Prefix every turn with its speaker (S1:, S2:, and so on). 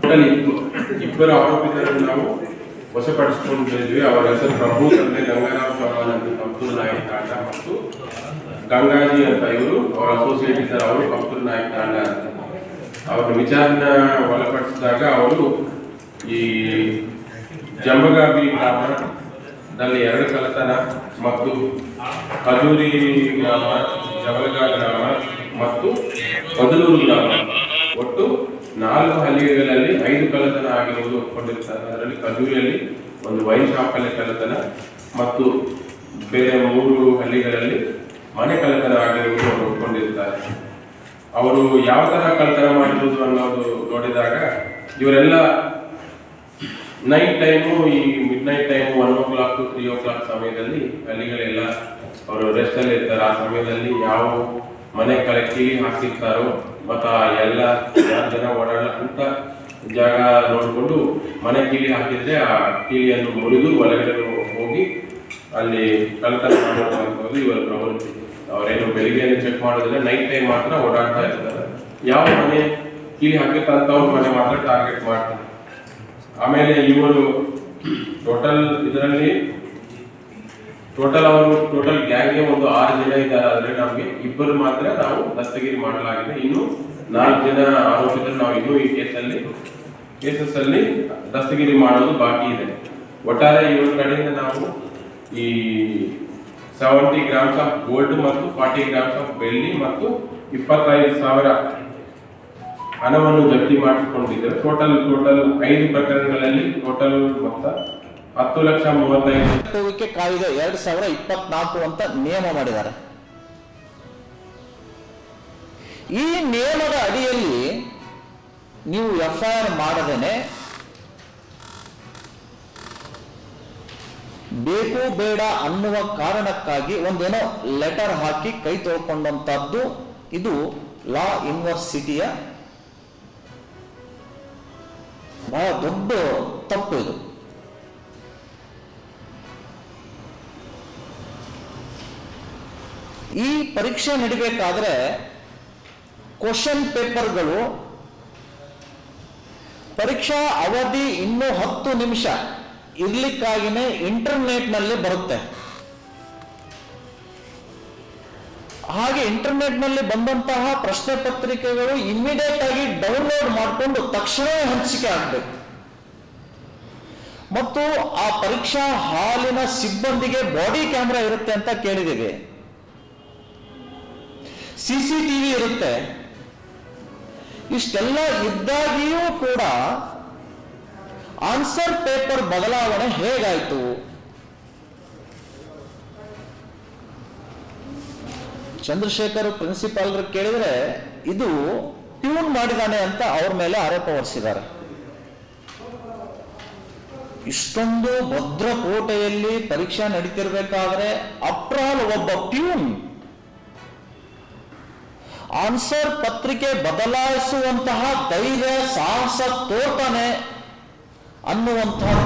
S1: Total ಇಬ್ಬರು ಆರೋಪಿತರನ್ನು ನಾವು ವಶಪಡಿಸಿಕೊಂಡಿದ್ವಿ. ಅವರ ಹೆಸರು ಪ್ರಭು ತಂದೆ ಗಂಗಾರಾಮ್ ಚೌಹಾಣ್ ಅಂತ ಕಸ್ತೂರ್ ನಾಯಕ್ ತಾಂಡ ಮತ್ತು ಗಂಗಾಜಿ ಅಂತ ಇವರು ಅವರ ಅಸೋಸಿಯೇಟ್ ಇದ್ದಾರೆ, ಅವರು ಕಸ್ತೂರ್ ನಾಯಕ್ ತಾಂಡ ಅಂತ. ಅವ್ರ ವಿಚಾರಣೆ ಒಳಪಡಿಸಿದಾಗ ಅವರು ಈ ಜಂಬಗಾಬಿ ಗ್ರಾಮದಲ್ಲಿ 2 ಕಳ್ಳತನ ಮತ್ತು ಖಜೂರಿ ಗ್ರಾಮ, ಜವಲ್ಗಾ ಗ್ರಾಮ ಮತ್ತು ಬದಲೂರು ಗ್ರಾಮ ಒಟ್ಟು 4 ಹಳ್ಳಿಗಳಲ್ಲಿ 5 ಕಳ್ಳತನ ಆಗಿರುವುದು ಒಪ್ಪಿಕೊಂಡಿರ್ತಾರೆ. ಅದರಲ್ಲಿ ಖಜೂರಿಯಲ್ಲಿ ಒಂದು ವೈನ್ ಶಾಪಲ್ಲಿ ಕಳ್ಳತನ ಮತ್ತು ಬೇರೆ 3 ಹಳ್ಳಿಗಳಲ್ಲಿ ಮನೆ ಕಳ್ಳತನ ಆಗಿರುವುದು ಅವರು ಒಪ್ಪಿಕೊಂಡಿರ್ತಾರೆ. ಅವರು ಯಾವ ತರ ಕಳ್ಳತನ ಮಾಡಿರುವುದು ಅನ್ನೋದು ನೋಡಿದಾಗ ಇವರೆಲ್ಲ ನೈಟ್ ಟೈಮು, ಈ mid night time 1 o'clock to 3 o'clock ಸಮಯದಲ್ಲಿ ಹಳ್ಳಿಗಳೆಲ್ಲ ಅವರು ರೆಸ್ಟ್ ಅಲ್ಲಿ ಇರ್ತಾರೆ. ಆ ಸಮಯದಲ್ಲಿ ಯಾವ ಮನೆ ಕೀಲಿ ಹಾಕಿರ್ತಾರೋ ಮತ್ತು ಎಲ್ಲ ಜನ ಓಡಾಡಂತ ಜಾಗ ನೋಡಿಕೊಂಡು ಮನೆ ಕೀಲಿ ಹಾಕಿದ್ರೆ ಆ ಕೀಲಿಯನ್ನು ಮುರಿದು ಒಳಗಡೆ ಹೋಗಿ ಅಲ್ಲಿ ಕಳ್ಳತನ ಮಾಡುವಂಥದ್ದು ಇವರ ಪ್ರವೃತ್ತಿ. ಅವರೇನು ಬೆಳಿಗ್ಗೆ ಚೆಕ್ ಮಾಡೋದಿಲ್ಲ, ನೈಟ್ ಟೈಮ್ ಮಾತ್ರ ಓಡಾಡ್ತಾ ಇರ್ತಾರೆ. ಯಾವ ಮನೆ ಕೀಲಿ ಹಾಕಿರ್ತಂಥವ್ರ ಮನೆ ಮಾತ್ರ ಟಾರ್ಗೆಟ್ ಮಾಡ್ತಾರೆ. ಆಮೇಲೆ ಇವರು ಟೋಟಲ್ ಟೋಟಲ್ ಗ್ಯಾಂಗ್ಗೆ ಒಂದು 6 ಜನ ಇದ್ದಾರೆ. ಆದರೆ ನಮಗೆ 2 ಮಾತ್ರ ನಾವು ದಸ್ತಗಿರಿ ಮಾಡಲಾಗಿದೆ. ಇನ್ನು 4 ಜನ ಆರೋಪಿತರು ನಾವು ಇನ್ನೂ ಈ ಕೇಸಸ್ ಅಲ್ಲಿ ದಸ್ತಗಿರಿ ಮಾಡೋದು ಬಾಕಿ ಇದೆ. ಒಟ್ಟಾರೆ ಇವರ ಕಡೆಯಿಂದ ನಾವು ಈ 70 grams ಆಫ್ ಗೋಲ್ಡ್ ಮತ್ತು 40 grams ಆಫ್ ಬೆಳ್ಳಿ ಮತ್ತು 25,000 ಹಣವನ್ನು ಜಪ್ತಿ ಮಾಡಿಕೊಂಡಿದ್ದಾರೆ. ಟೋಟಲ್ 5 ಪ್ರಕರಣಗಳಲ್ಲಿ ಟೋಟಲ್ ಮೊತ್ತ 10,35,000
S2: ಕಾಯ್ದೆ 2024 ಅಂತ ನಿಯಮ ಮಾಡಿದ್ದಾರೆ. ಈ ನಿಯಮದ ಅಡಿಯಲ್ಲಿ ನೀವು FIR ಮಾಡದೇನೆ ಬೇಕು ಬೇಡ ಅನ್ನುವ ಕಾರಣಕ್ಕಾಗಿ ಒಂದೇನೋ ಲೆಟರ್ ಹಾಕಿ ಕೈ ತೊಳ್ಕೊಂಡಂತದ್ದು ಇದು ಲಾ ಯೂನಿವರ್ಸಿಟಿಯ ಬಹಳ ದೊಡ್ಡ ತಪ್ಪು. ಇದು ಈ ಪರೀಕ್ಷೆ ನಡಿಬೇಕಾದ್ರೆ ಕ್ವಶನ್ ಪೇಪರ್ಗಳು ಪರೀಕ್ಷಾ ಅವಧಿ ಇನ್ನೂ 10 ನಿಮಿಷ ಇರ್ಲಿಕ್ಕಾಗಿನೇ ಇಂಟರ್ನೆಟ್ ನಲ್ಲಿ ಬರುತ್ತೆ. ಹಾಗೆ ಇಂಟರ್ನೆಟ್ ನಲ್ಲಿ ಬಂದಂತಹ ಪ್ರಶ್ನೆ ಪತ್ರಿಕೆಗಳು ಇಮಿಡಿಯೇಟ್ ಆಗಿ ಡೌನ್ಲೋಡ್ ಮಾಡಿಕೊಂಡು ತಕ್ಷಣವೇ ಹಂಚಿಕೆ ಆಗಬೇಕು. ಮತ್ತು ಆ ಪರೀಕ್ಷಾ ಹಾಲಿನ ಸಿಬ್ಬಂದಿಗೆ ಬಾಡಿ ಕ್ಯಾಮೆರಾ ಇರುತ್ತೆ ಅಂತ ಕೇಳಿದ್ದೀವಿ, CCTV ಇರುತ್ತೆ. ಇಷ್ಟೆಲ್ಲ ಇದ್ದಾಗಿಯೂ ಕೂಡ ಆನ್ಸರ್ ಪೇಪರ್ ಬದಲಾವಣೆ ಹೇಗಾಯಿತು? ಚಂದ್ರಶೇಖರ್ ಪ್ರಿನ್ಸಿಪಾಲ್ರು ಕೇಳಿದ್ರೆ ಇದು ಟ್ಯೂನ್ ಮಾಡಿದಾನೆ ಅಂತ ಅವ್ರ ಮೇಲೆ ಆರೋಪ ಹೊರಿಸಿದ್ದಾರೆ. ಇಷ್ಟೊಂದು ಭದ್ರಕೋಟೆಯಲ್ಲಿ ಪರೀಕ್ಷೆ ನಡೀತಿರ್ಬೇಕಾದ್ರೆ ಅಪ್ರಾಲ್ ಒಬ್ಬ ಟ್ಯೂನ್ ಆನ್ಸರ್ ಪತ್ರಿಕೆ ಬದಲಾಯಿಸುವಂತಹ ಧೈರ್ಯ ಸಾಹಸ ತೋರ್ತಾನೆ ಅನ್ನುವಂತಹ